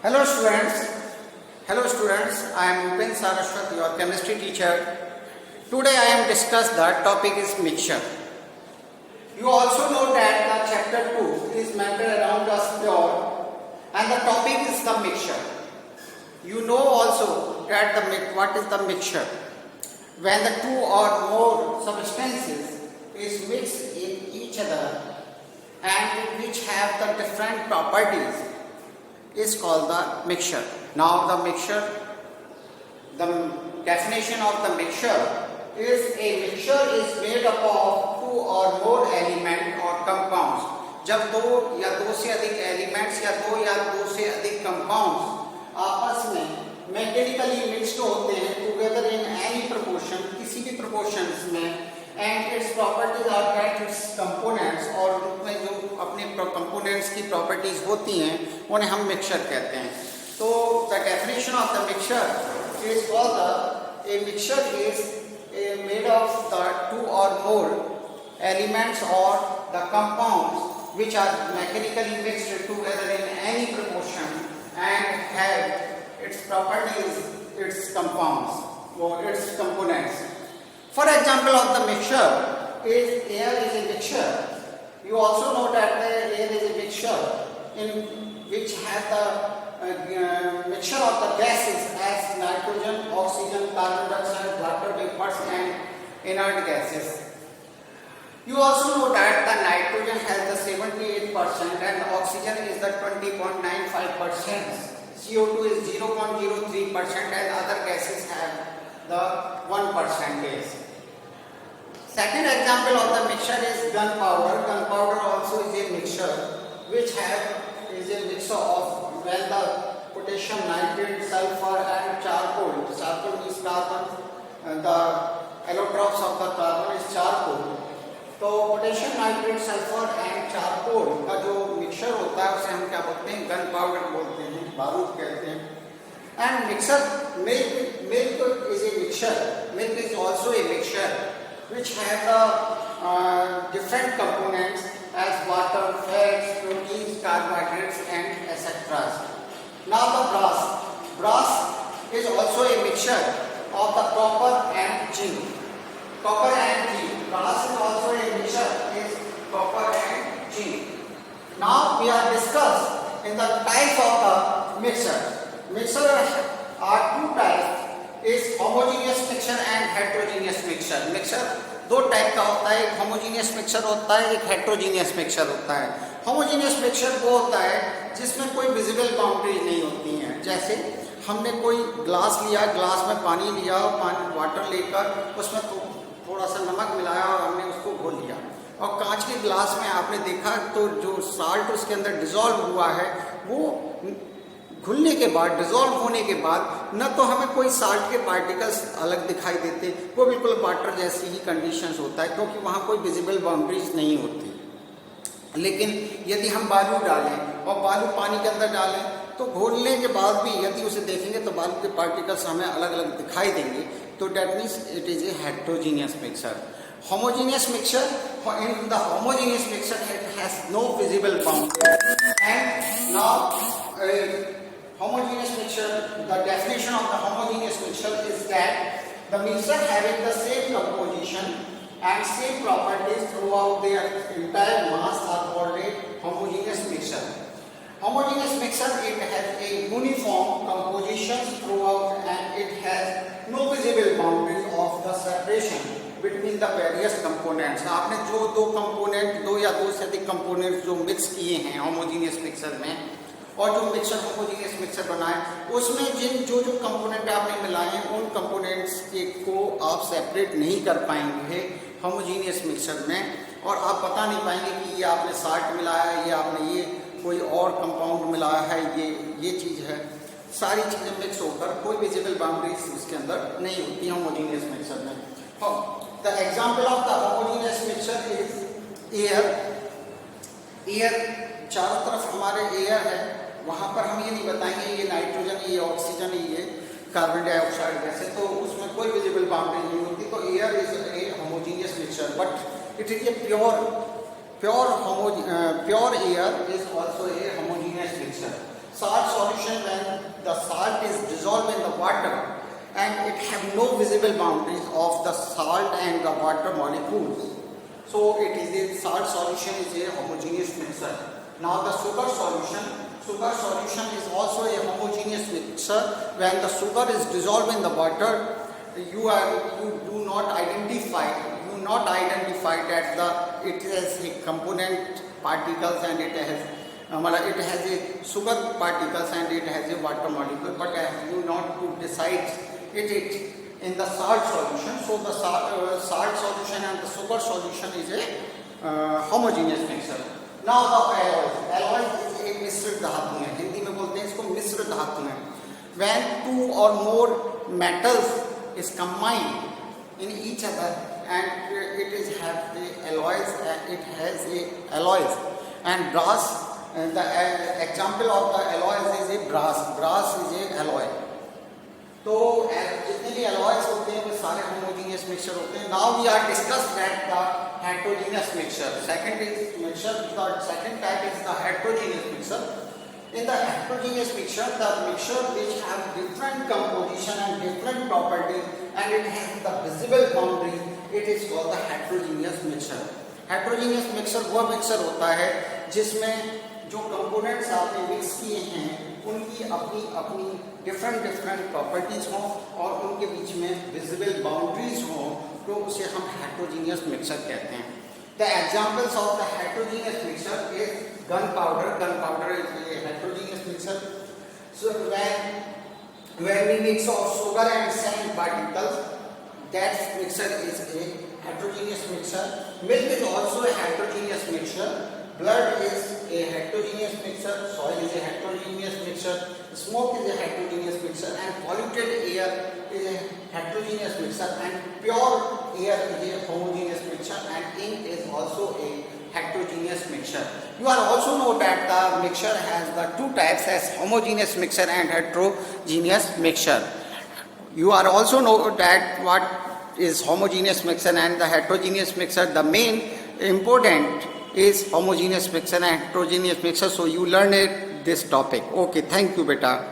Hello students. Hello students. I am Upen Saraswat, your chemistry teacher. Today I am discuss the topic is mixture. You also know that the chapter 2 is centered around the pure and the topic is the mixture. You know also that what is the mixture. When the two or more substances is mixed in each other and which have the different properties is called the mixture. Now the mixture, the definition of the mixture is a mixture is made up of two or more element or compounds. जब दो या दो से अधिक elements या दो से अधिक कंपाउंड्स आपस में मैकेनिकली मिक्स्ड होते हैं टुगेदर इन एनी प्रोपोर्शन, किसी भी प्रोपोर्शंस में, and its properties are that its components, और उनमें जो अपने कंपोनेंट्स की प्रॉपर्टीज होती हैं उन्हें हम मिक्सचर कहते हैं. तो the definition of the mixture is called the a mixture is made of the two और मोर एलिमेंट्स और the compounds which are mechanically mixed together in any proportion and have its properties, its compounds or its components. For example of the mixture is air is a mixture. You also know that the air is a mixture in which has the mixture of the gases as nitrogen, oxygen, carbon dioxide, water vapors and inert gases. You also know that the nitrogen has the 78% and the oxygen is the 20.95%. CO2 is 0.03% and other gases have the 1%. Second example of the mixture is gunpowder. Gunpowder also is a mixture which is a mixture of when the potassium nitrate, sulfur and charcoal. Charcoal is carbon and the allotropes of the carbon is charcoal. तो potassium nitrate sulphur and charcoal का जो mixture होता है उसे हम क्या बोलते हैं, गन पाउडर बोलते हैं, बारूद कहते हैं. And mixer milk is a mixture. Milk is also a mixture which have the different components as water, fats, proteins, carbohydrates and etcetera. Now the brass is also a mixture of the copper and zinc. Copper and zinc. Brass is also a mixture is copper and zinc. Now we are discuss in the types of the mixture. Mixture are two types. Is homogeneous mixture and heterogeneous mixture. Mixture दो type का होता है. एक homogeneous mixture होता है, एक heterogeneous mixture होता है. homogeneous mixture वो होता है जिसमें कोई visible boundaries नहीं होती हैं. जैसे हमने कोई ग्लास लिया, ग्लास में पानी लिया, पानी वाटर लेकर उसमें थोड़ा सा नमक मिलाया और हमने उसको घोल लिया, और कांच के ग्लास में आपने देखा तो जो साल्ट उसके अंदर डिजॉल्व हुआ है वो घुलने के बाद, डिजॉल्व होने के बाद न तो हमें कोई साल्ट के पार्टिकल्स अलग दिखाई देते, वो बिल्कुल वाटर जैसी ही कंडीशंस होता है क्योंकि वहाँ कोई विजिबल बाउंड्रीज नहीं होती. लेकिन यदि हम बालू डालें और बालू पानी के अंदर डालें तो घोलने के बाद भी यदि उसे देखेंगे तो बालू के पार्टिकल्स हमें अलग अलग दिखाई देंगे. तो that means it is a heterogeneous mixture. Homogeneous mixture, in the homogeneous mixture it has no visible boundary. And now homogeneous mixture, the definition of the homogeneous mixture is that the mixture having the same composition and same properties throughout their entire mass are called a homogeneous mixture. Homogeneous mixture, it has a uniform composition throughout and it has no visible boundaries of the separation between the various components. आपने जो दो component, दो या दो से अधिक components जो mix किए हैं होमोजीनियस मिक्सर में, और जो मिक्सर होमोजीनियस मिक्सर बनाए उसमें जिन जो कंपोनेंट आपने मिलाए हैं उन कंपोनेंट्स को आप सेपरेट नहीं कर पाएंगे होमोजीनियस मिक्सर में, और आप बता नहीं पाएंगे कि ये आपने साल्ट मिलाया है, ये आपने ये कोई और कंपाउंड मिलाया है, ये चीज़ है. सारी चीज़ें मिक्स होकर कोई विजिबल बाउंड्रीज उसके अंदर नहीं होती होमोजीनियस मिक्सर में. The example of the homogeneous mixer is air. Air चारों तरफ हमारे एयर है, वहाँ पर हम ये नहीं बताएंगे ये नाइट्रोजन, ये ऑक्सीजन, ये कार्बन डाइऑक्साइड गैस है, तो उसमें कोई विजिबल बाउंड्री नहीं होती. तो air is a homogeneous mixture but it is a pure air is also a homogeneous mixture. Salt solution water and it have no visible boundaries of the salt and the water molecules. So it is a salt solution is a homogeneous mixture. Now the sugar solution is also a homogeneous mixture. When the sugar is dissolved in the water, you do not identify that it has a component particles and it has a sugar particles and it has a water molecule, but you not to decide it in the salt solution. So the salt solution and the sugar solution is a homogeneous mixture. Now the alloys is a मिश्रित धातु है, हिंदी में बोलते हैं इसको मिश्रित धातु है. When two or more metals is combined in each other and it is have the alloys, it has a alloys and brass. The example of the alloys is a brass is a alloy. तो जितने भी alloys होते हैं वो सारे homogeneous mixture होते हैं. Now we are discussed that the heterogeneous mixture. Second is mixture. The second type is the heterogeneous mixture. In the heterogeneous mixture, the mixture which have different composition and different properties and it has the visible boundaries, it is called the heterogeneous mixture. Heterogeneous mixture वो mixture होता है जिसमें जो components आपने mix किए हैं उनकी अपनी अपनी डिफरेंट प्रॉपर्टीज हों और उनके बीच में विजिबल बाउंड्रीज हों, तो उसे हम हेटेरोजेनियस मिक्सचर कहते हैं. The examples of the heterogeneous mixture is gun powder is a heterogeneous mixture. So when we mix of sugar and sand particles, that mixture is a heterogeneous mixture. Milk is also a heterogeneous mixture. Blood is a heterogeneous mixture, soil is a heterogeneous mixture, smoke is a heterogeneous mixture, and polluted air is a heterogeneous mixture, and pure air is a homogeneous mixture, and ink is also a heterogeneous mixture. You are also know that the mixture has the two types as homogeneous mixture and heterogeneous mixture. You are also know that what is homogeneous mixture and the heterogeneous mixture. The main important is homogeneous mixture and heterogeneous mixture. So you learn this topic. Okay, thank you beta.